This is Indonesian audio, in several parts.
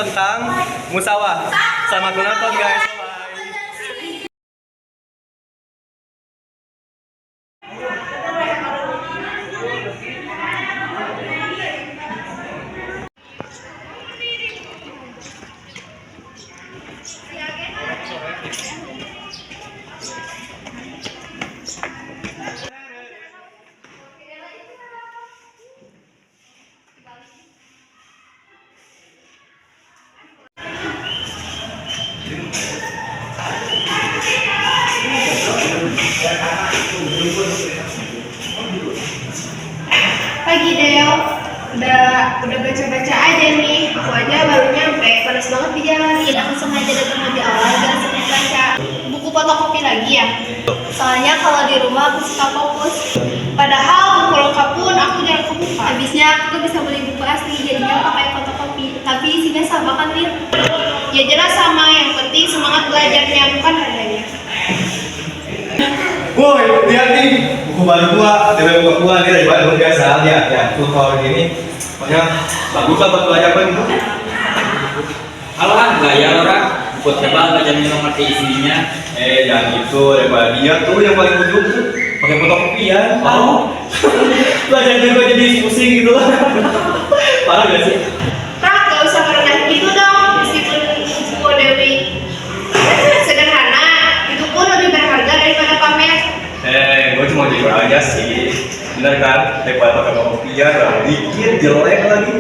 tentang musawah. Selamat menonton guys. Pagi Deo, udah baca-baca aja nih. Aku aja baru nyampe, panas banget di jalan. Aku sengaja datang lebih awal biar sempat baca. Buku fotokopi lagi ya? Soalnya kalau di rumah aku suka fokus. Padahal buku lengkap pun aku jarang kebuka. Habisnya aku bisa beli buku asli jadinya pakai fotokopi. Tapi isinya sama kan Lin? Ya jelas sama, yang penting semangat belajarnya bukan harganya. Woi, lihat nih buku baru gua, buku gua ini daripada buku biasa ya. Tuh kalau gini, pokoknya bagus lah buat belajar gitu. Halo kan, gaya orang buat tebal nggak jamin ngerti isinya. Jangan gitu, daripada dia tuh yang paling ujung tuh pakai fotokopian. Oh, Belajar juga jadi pusing gitu. Parah gak sih? Kak, gak usah merendah gitu dong. Meskipun buku Dewi sederhana, itu pun lebih berharga daripada pamer. Gue cuma jujur aja sih. Bener kan? Daripada pakai fotokopian, dikit jelek lagi.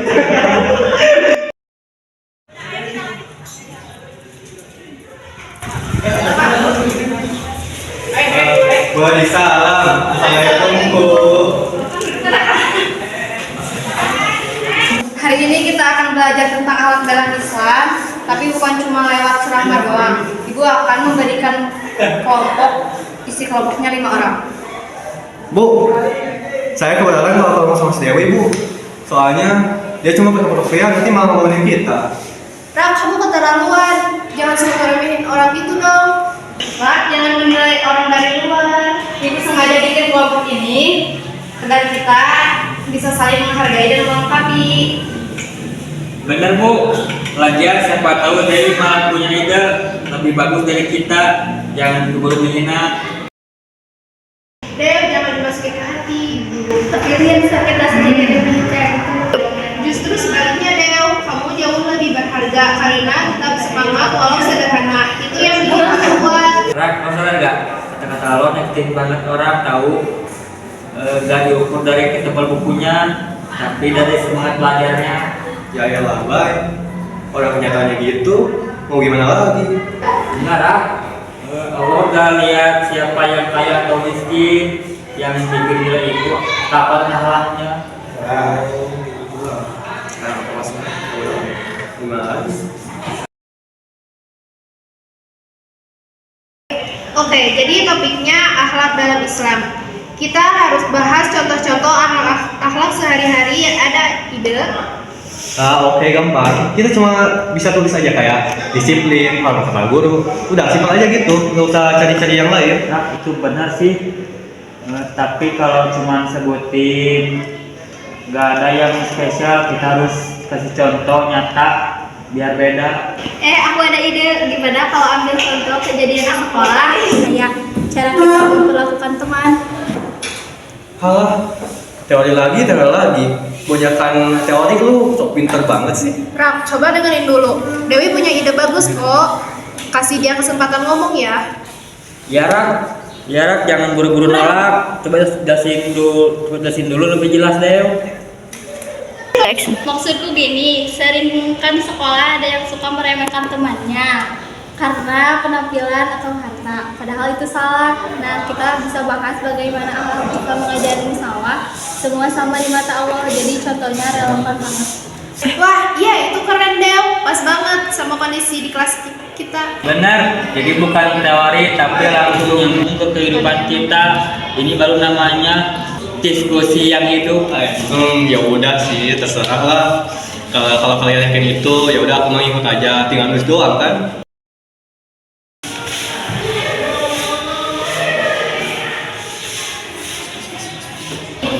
Waalaikumsalam. Assalamualaikum Bu. Hari ini kita akan belajar tentang akhlak dalam Islam, tapi bukan cuma lewat ceramah doang. Ibu akan memberikan kelompok, isi kelompoknya 5 orang. Bu, saya kebetulan kalau ngomong sama si Dewi Bu. Soalnya dia cuma pakai fotokopian, nanti malah ngomongin kita. Ram, kamu keterlaluan. Jangan suka ngeremehin orang gitu dong. Ram, jangan menilai orang dari luar. Ibu sengaja bikin kelompok ini agar kita bisa saling menghargai dan melengkapi. bener Bu. Lagian siapa tahu Dewi malah punya ide lebih bagus dari kita. Jangan keburu menghina. Dew, jangan dimasukin ke hati. Tapi lihat sakit rasanya dia kayak gitu. Justru sebaliknya Dew, kamu jauh lebih berharga karena tetap semangat walau sederhana. Itu yang bikin aku kuat. Rak, kau sadar nggak? Kata-kata lo nyakitin banget orang tahu. Gak diukur dari ketebal bukunya, tapi dari semangat belajarnya. Ya elah, Bay. Orang kenyataannya gitu, mau gimana lagi? Benar, Rak. Allah udah lihat siapa yang kaya atau miskin, yang bikin nilai itu kapan halahnya. Gimana lagi? Oke, jadi topiknya akhlak dalam Islam. Kita harus bahas contoh-contoh akhlak sehari-hari yang ada ide. Oke, gampang. Kita cuma bisa tulis aja kayak disiplin, hormat sama guru. Udah simpel aja gitu, nggak usah cari-cari yang lain. Nah, itu benar sih. Tapi kalau cuma sebutin nggak ada yang spesial, kita harus kasih contoh nyata biar beda. Aku ada ide. Gimana kalau ambil contoh kejadian di sekolah? Kayak cara kita memperlakukan teman. Halah, teori lagi. Banyakan teori lu, sok pinter banget sih. Ram, coba dengerin dulu. Dewi punya ide bagus kok. Kasih dia kesempatan ngomong ya. Ya Rak, jangan buru-buru nolak. Coba jelasin dulu lebih jelas deh. Maksudku gini, sering kan sekolah ada yang suka meremehkan temannya karena penampilan atau harta, padahal itu salah. Nah, kita bisa bahas bagaimana akhlak kita mengajari musyawarah, semua sama di mata Allah, jadi contohnya relevan banget. Wah, iya itu keren Dew. Pas banget sama kondisi di kelas kita. Benar, jadi bukan teori tapi langsung ke kehidupan kita. Ini baru namanya diskusi yang hidup. Ya udah sih, terserah lah. Kalau kalian yakin itu, ya udah aku mau ikut aja. Tinggal nulis doang kan.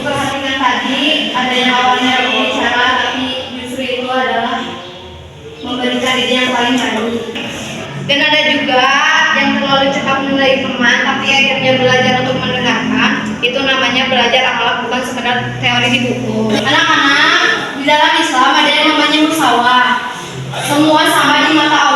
Perhatikan tadi ada yang awalnya berbicara tapi justru itu adalah memberi mencari yang paling baik. Dan ada juga yang terlalu cepat menilai teman tapi akhirnya belajar untuk mendengarkan. Itu namanya belajar akhlak, bukan sekedar teori di buku. Anak-anak, di dalam Islam ada yang namanya musyawarah. Semua sama di mata